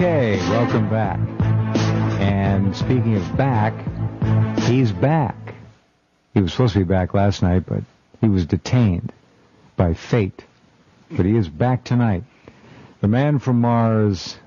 Okay, welcome back. And speaking of back, he's back. He was supposed to be back last night, but he was detained by fate. But he is back tonight. The man from Mars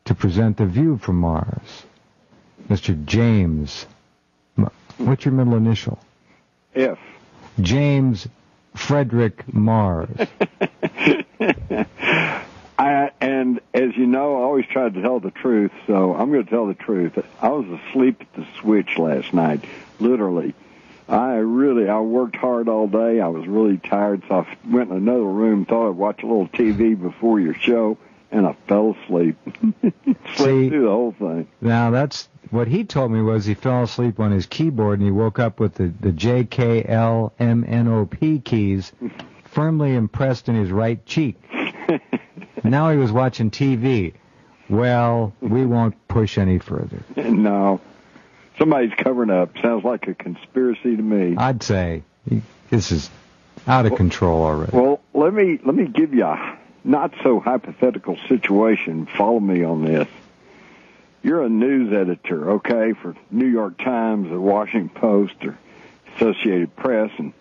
to present The View from Mars, Mr. James. What's your middle initial? F. James Frederick Mars. And as you know, I always try to tell the truth, so I'm going to tell the truth. I was asleep at the switch last night, literally. I worked hard all day. I was really tired, so I went in another room, thought I'd watch a little TV before your show, and I fell asleep. Slept through the whole thing. Now, that's what he told me was he fell asleep on his keyboard, and he woke up with the J, K, L, M, N, O, P keys firmly impressed in his right cheek. Now he was watching TV. Well, we won't push any further. No. Somebody's covering up. Sounds like a conspiracy to me. I'd say this is out of control already. Well, let me give you a not so hypothetical situation. Follow me on this. You're a news editor, okay, for New York Times or Washington Post or Associated Press, and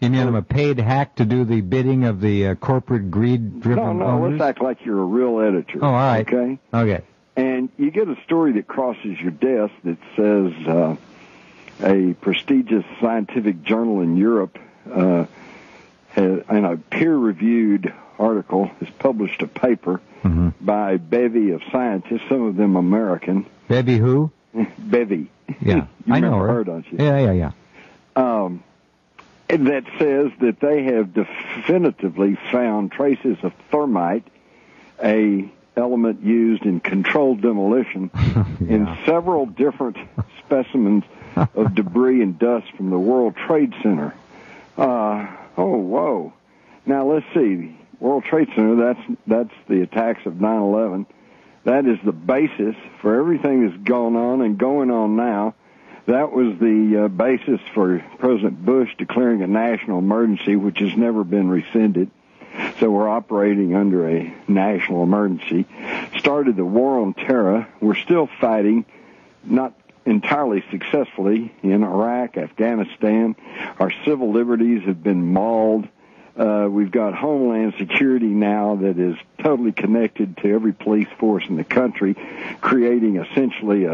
you mean I'm a paid hack to do the bidding of the corporate greed-driven owners? No, let's act like you're a real editor. Oh, all right. Okay? Okay. And you get a story that crosses your desk that says a prestigious scientific journal in Europe, in a peer-reviewed article, has published a paper by a bevy of scientists, some of them American. Bevy who? Bevy. Yeah, I know her. Don't you? Yeah. That says that they have definitively found traces of thermite, a element used in controlled demolition, in several different specimens of debris and dust from the World Trade Center. Whoa. Now, let's see. World Trade Center, that's the attacks of 9/11. That is the basis for everything that's gone on and going on now. That was the basis for President Bush declaring a national emergency, which has never been rescinded. So we're operating under a national emergency. Started the war on terror. We're still fighting, not entirely successfully, in Iraq, Afghanistan. Our civil liberties have been mauled. We've got Homeland Security now that is totally connected to every police force in the country, creating essentially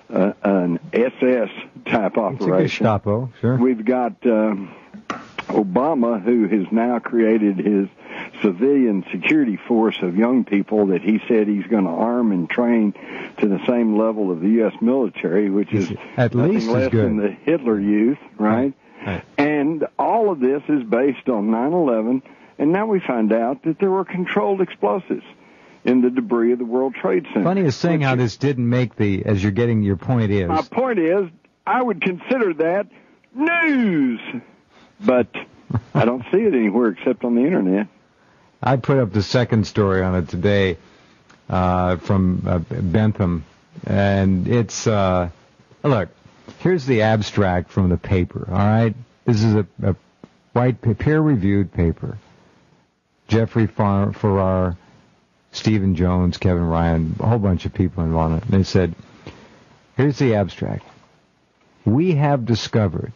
an SS-type operation. It's a Gestapo, sure. We've got Obama, who has now created his civilian security force of young people that he said he's going to arm and train to the same level of the U.S. military, which is at least less than the Hitler Youth, right? Right. And all of this is based on 9/11, and now we find out that there were controlled explosives in the debris of the World Trade Center. Funniest thing how this didn't make as you're getting your point is. My point is, I would consider that news, but I don't see it anywhere except on the Internet. I put up the second story on it today from Bentham, and it's, look, here's the abstract from the paper, all right? This is a white peer-reviewed paper. Jeffrey Farrar, Stephen Jones, Kevin Ryan, a whole bunch of people involved in it. They said, here's the abstract. We have discovered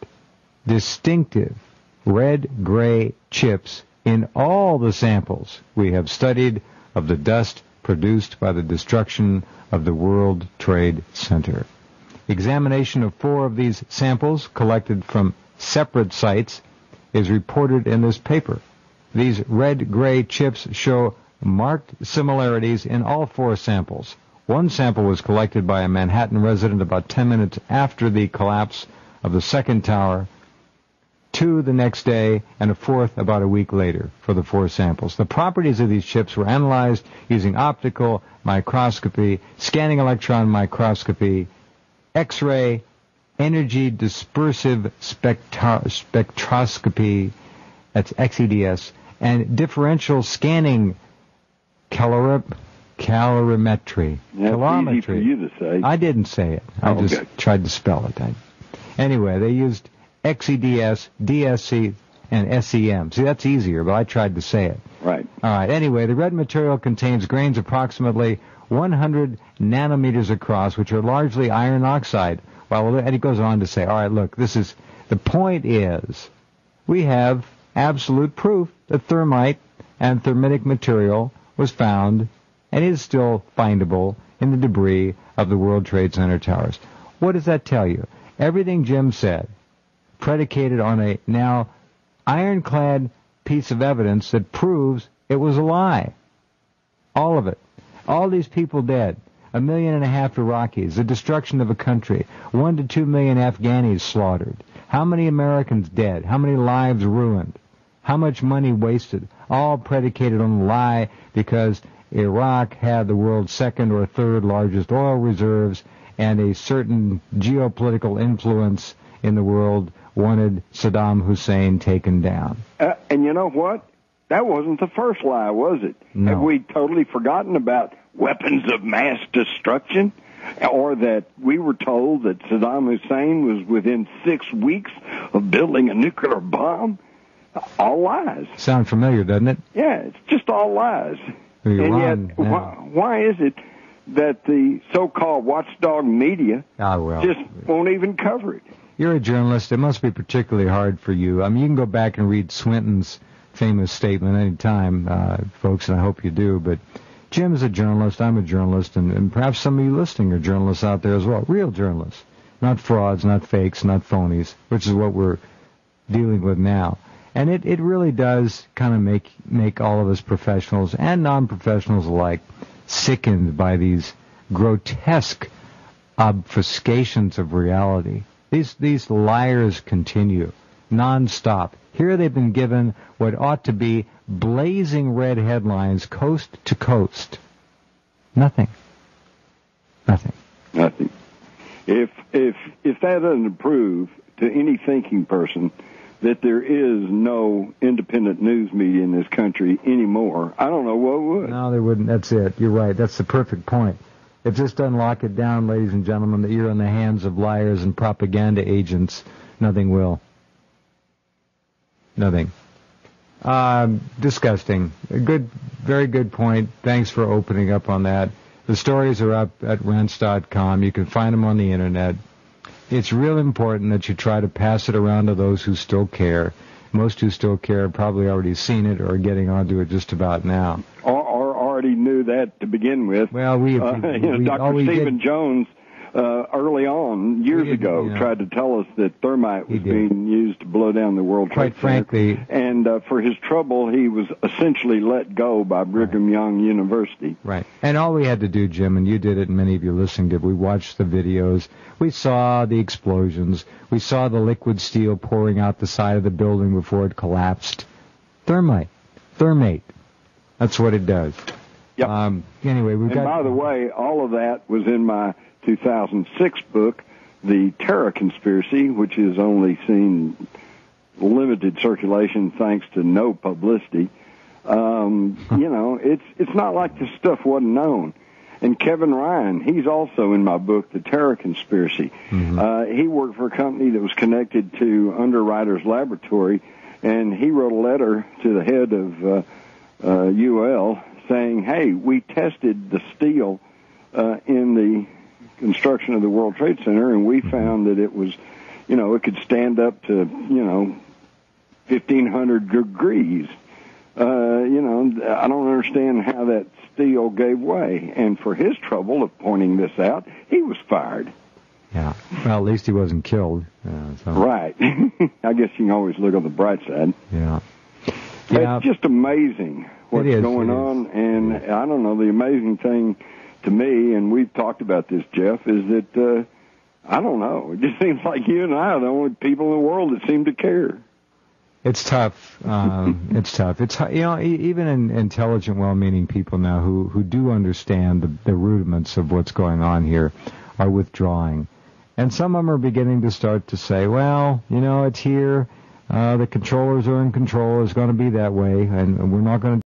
distinctive red-gray chips in all the samples we have studied of the dust produced by the destruction of the World Trade Center. Examination of 4 of these samples collected from separate sites is reported in this paper. These red-gray chips show marked similarities in all 4 samples. One sample was collected by a Manhattan resident about 10 minutes after the collapse of the second tower, 2 the next day, and a 4th about a week later for the 4 samples. The properties of these chips were analyzed using optical microscopy, scanning electron microscopy, X-ray, energy dispersive spectroscopy, that's XEDS, and differential scanning calorimetry. That's easy for you to say. I didn't say it. I just tried to spell it. Anyway, they used XEDS, DSC, and SEM. See, that's easier, but I tried to say it. Right. All right. Anyway, the red material contains grains approximately 100 nanometers across, which are largely iron oxide. Well, and he goes on to say, all right, look, the point is, we have absolute proof that thermite and thermitic material was found and is still findable in the debris of the World Trade Center towers. What does that tell you? Everything Jim said, predicated on a now ironclad piece of evidence that proves it was a lie. All of it. All these people dead. 1.5 million Iraqis. The destruction of a country. 1 to 2 million Afghanis slaughtered. How many Americans dead? How many lives ruined? How much money wasted? All predicated on a lie because Iraq had the world's second or third largest oil reserves, and a certain geopolitical influence in the world wanted Saddam Hussein taken down. And you know what? That wasn't the first lie, was it? No. Have we totally forgotten about weapons of mass destruction? Or that we were told that Saddam Hussein was within 6 weeks of building a nuclear bomb? All lies. Sound familiar, doesn't it? Yeah, it's just all lies. Iran, and yet, why is it that the so-called watchdog media just won't even cover it? You're a journalist. It must be particularly hard for you. I mean, you can go back and read Swinton's famous statement any time, folks, and I hope you do. But Jim's a journalist. I'm a journalist. And perhaps some of you listening are journalists out there as well. Real journalists. Not frauds, not fakes, not phonies, which is what we're dealing with now. And it really does kind of make all of us professionals and non-professionals alike sickened by these grotesque obfuscations of reality. These liars continue nonstop. Here they've been given what ought to be blazing red headlines coast to coast. Nothing. If that doesn't prove to any thinking person that there is no independent news media in this country anymore, I don't know what would. No, there wouldn't. That's it. You're right. That's the perfect point. If this doesn't lock it down, ladies and gentlemen, that you're in the hands of liars and propaganda agents, nothing will. Nothing. Disgusting. Very good point. Thanks for opening up on that. The stories are up at Rense.com. You can find them on the Internet. It's real important that you try to pass it around to those who still care. Most who still care have probably already seen it or are getting onto it just about now. Or already knew that to begin with. Well, Dr. Stephen Jones early on, years ago, tried to tell us that thermite was being used to blow down the World Trade Center. Quite frankly. And for his trouble, he was essentially let go by Brigham Young University. Right. And all we had to do, Jim, and you did it and many of you listening did, we watched the videos. We saw the explosions. We saw the liquid steel pouring out the side of the building before it collapsed. Thermite. That's what it does. Yep. Anyway, And by the way, all of that was in my 2006 book, The Terror Conspiracy, which has only seen limited circulation thanks to no publicity. It's not like this stuff wasn't known. And Kevin Ryan, he's also in my book, The Terror Conspiracy. Mm-hmm. He worked for a company that was connected to Underwriters Laboratory, and he wrote a letter to the head of UL saying, hey, we tested the steel in the construction of the World Trade Center, and we found that it was, it could stand up to, 1,500 degrees. I don't understand how that steel gave way. And for his trouble of pointing this out, he was fired. Yeah. Well, at least he wasn't killed. Right. I guess you can always look on the bright side. Yeah. It's just amazing what's going on. And I don't know, the amazing thing to me, and we've talked about this, Jeff, is that, I don't know, it just seems like you and I are the only people in the world that seem to care. It's tough. It's tough. It's even intelligent, well-meaning people now who do understand the rudiments of what's going on here are withdrawing. And some of them are beginning to start to say, well, it's here. The controllers are in control. It's going to be that way, and we're not going to